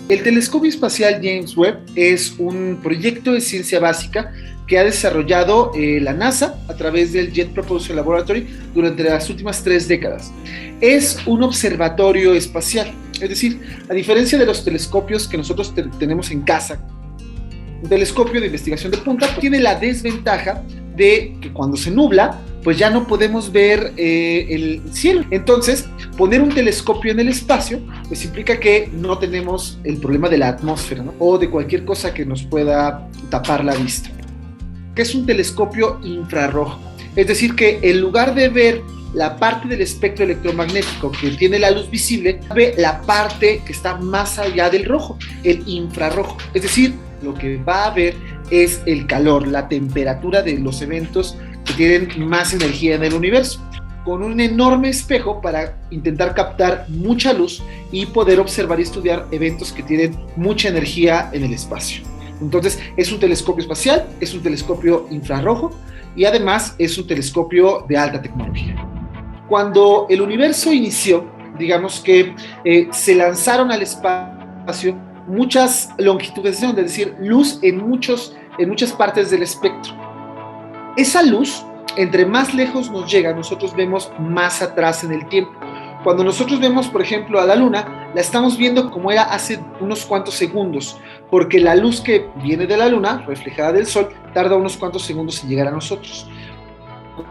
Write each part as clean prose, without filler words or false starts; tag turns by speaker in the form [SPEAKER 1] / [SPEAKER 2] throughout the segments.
[SPEAKER 1] El telescopio espacial James Webb es un proyecto de ciencia básica que ha desarrollado la NASA a través del Jet Propulsion Laboratory durante las últimas 3 décadas. Es un observatorio espacial, es decir, a diferencia de los telescopios que nosotros tenemos en casa, un telescopio de investigación de punta tiene la desventaja de que cuando se nubla, pues ya no podemos ver el cielo. Entonces, poner un telescopio en el espacio, pues implica que no tenemos el problema de la atmósfera, ¿no? O de cualquier cosa que nos pueda tapar la vista. Que es un telescopio infrarrojo. Es decir, que en lugar de ver la parte del espectro electromagnético que tiene la luz visible, ve la parte que está más allá del rojo, el infrarrojo. Es decir, lo que va a ver es el calor, la temperatura de los eventos que tienen más energía en el universo, con un enorme espejo para intentar captar mucha luz y poder observar y estudiar eventos que tienen mucha energía en el espacio. Entonces, es un telescopio espacial, es un telescopio infrarrojo y además es un telescopio de alta tecnología. Cuando el universo inició, digamos que se lanzaron al espacio muchas longitudes de onda, es decir, luz en muchas partes del espectro. Esa luz, entre más lejos nos llega, nosotros vemos más atrás en el tiempo. Cuando nosotros vemos, por ejemplo, a la Luna, la estamos viendo como era hace unos cuantos segundos, porque la luz que viene de la Luna, reflejada del Sol, tarda unos cuantos segundos en llegar a nosotros.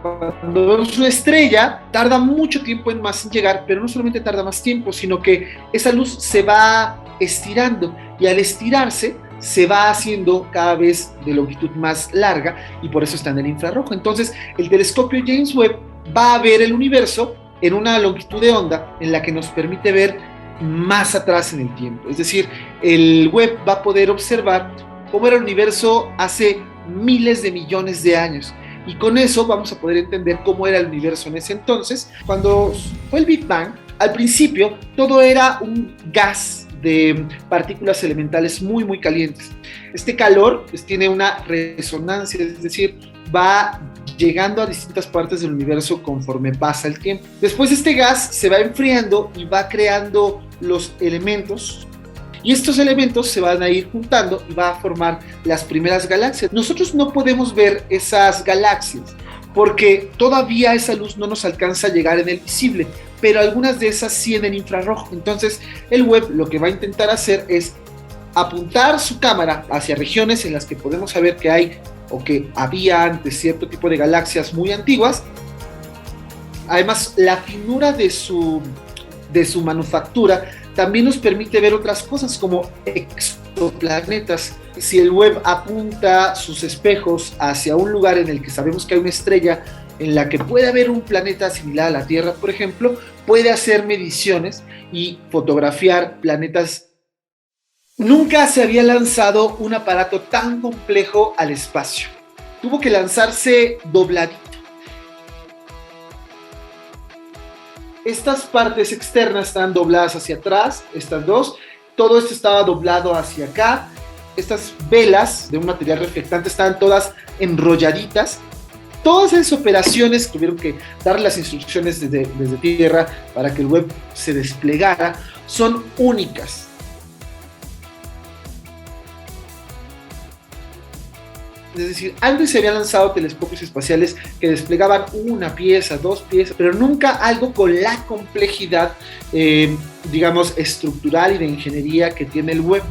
[SPEAKER 1] Cuando vemos una estrella, tarda mucho tiempo más en llegar, pero no solamente tarda más tiempo, sino que esa luz se va estirando, y al estirarse se va haciendo cada vez de longitud más larga, y por eso está en el infrarrojo. Entonces, el telescopio James Webb va a ver el universo en una longitud de onda en la que nos permite ver más atrás en el tiempo. Es decir, el Webb va a poder observar cómo era el universo hace miles de millones de años. Y con eso vamos a poder entender cómo era el universo en ese entonces. Cuando fue el Big Bang, al principio todo era un gas de partículas elementales muy, muy calientes. Este calor pues, tiene una resonancia, es decir, va llegando a distintas partes del universo conforme pasa el tiempo. Después este gas se va enfriando y va creando los elementos, y estos elementos se van a ir juntando y va a formar las primeras galaxias. Nosotros no podemos ver esas galaxias porque todavía esa luz no nos alcanza a llegar en el visible, pero algunas de esas sí en el infrarrojo. Entonces el Webb lo que va a intentar hacer es apuntar su cámara hacia regiones en las que podemos saber que hay o que había antes cierto tipo de galaxias muy antiguas. Además, la finura de su manufactura también nos permite ver otras cosas como exoplanetas. Si el Webb apunta sus espejos hacia un lugar en el que sabemos que hay una estrella en la que puede haber un planeta similar a la Tierra, por ejemplo, puede hacer mediciones y fotografiar planetas. Nunca se había lanzado un aparato tan complejo al espacio. Tuvo que lanzarse dobladito. Estas partes externas están dobladas hacia atrás, estas dos. Todo esto estaba doblado hacia acá. Estas velas de un material reflectante estaban todas enrolladitas. Todas esas operaciones tuvieron que dar las instrucciones desde tierra para que el Webb se desplegara. Son únicas. Es decir, antes se habían lanzado telescopios espaciales que desplegaban una pieza, 2 piezas, pero nunca algo con la complejidad, digamos, estructural y de ingeniería que tiene el Webb.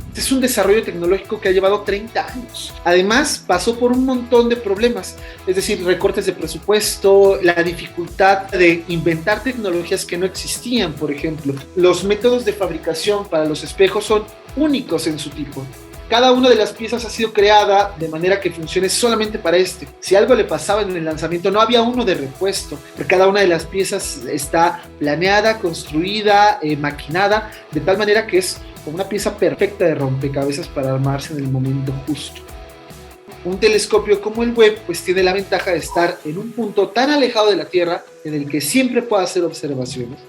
[SPEAKER 1] Este es un desarrollo tecnológico que ha llevado 30 años. Además, pasó por un montón de problemas, es decir, recortes de presupuesto, la dificultad de inventar tecnologías que no existían, por ejemplo. Los métodos de fabricación para los espejos son únicos en su tipo. Cada una de las piezas ha sido creada de manera que funcione solamente para este. Si algo le pasaba en el lanzamiento, no había uno de repuesto. Cada una de las piezas está planeada, construida, maquinada, de tal manera que es como una pieza perfecta de rompecabezas para armarse en el momento justo. Un telescopio como el Webb pues tiene la ventaja de estar en un punto tan alejado de la Tierra en el que siempre puede hacer observaciones.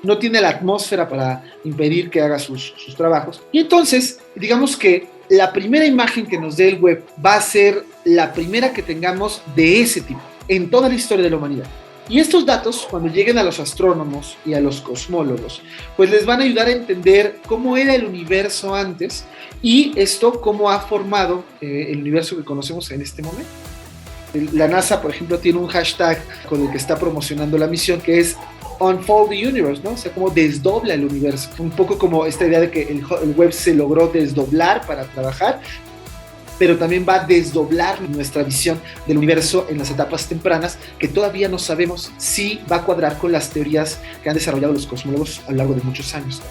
[SPEAKER 1] No tiene la atmósfera para impedir que haga sus trabajos. Y entonces, digamos que la primera imagen que nos dé el Webb va a ser la primera que tengamos de ese tipo en toda la historia de la humanidad. Y estos datos, cuando lleguen a los astrónomos y a los cosmólogos, pues les van a ayudar a entender cómo era el universo antes y esto cómo ha formado el universo que conocemos en este momento. La NASA, por ejemplo, tiene un hashtag con el que está promocionando la misión que es Unfold the Universe, ¿no? O sea, como desdobla el universo. Un poco como esta idea de que el web se logró desdoblar para trabajar, pero también va a desdoblar nuestra visión del universo en las etapas tempranas, que todavía no sabemos si va a cuadrar con las teorías que han desarrollado los cosmólogos a lo largo de muchos años.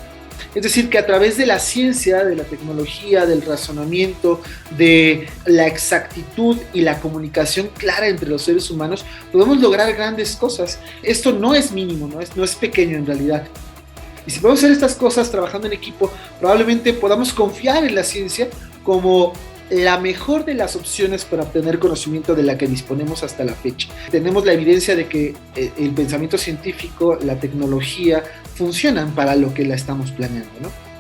[SPEAKER 1] Es decir, que a través de la ciencia, de la tecnología, del razonamiento, de la exactitud y la comunicación clara entre los seres humanos, podemos lograr grandes cosas. Esto no es mínimo, no es pequeño en realidad. Y si podemos hacer estas cosas trabajando en equipo, probablemente podamos confiar en la ciencia como la mejor de las opciones para obtener conocimiento de la que disponemos hasta la fecha. Tenemos la evidencia de que el pensamiento científico, la tecnología, funcionan para lo que la estamos planeando, ¿no?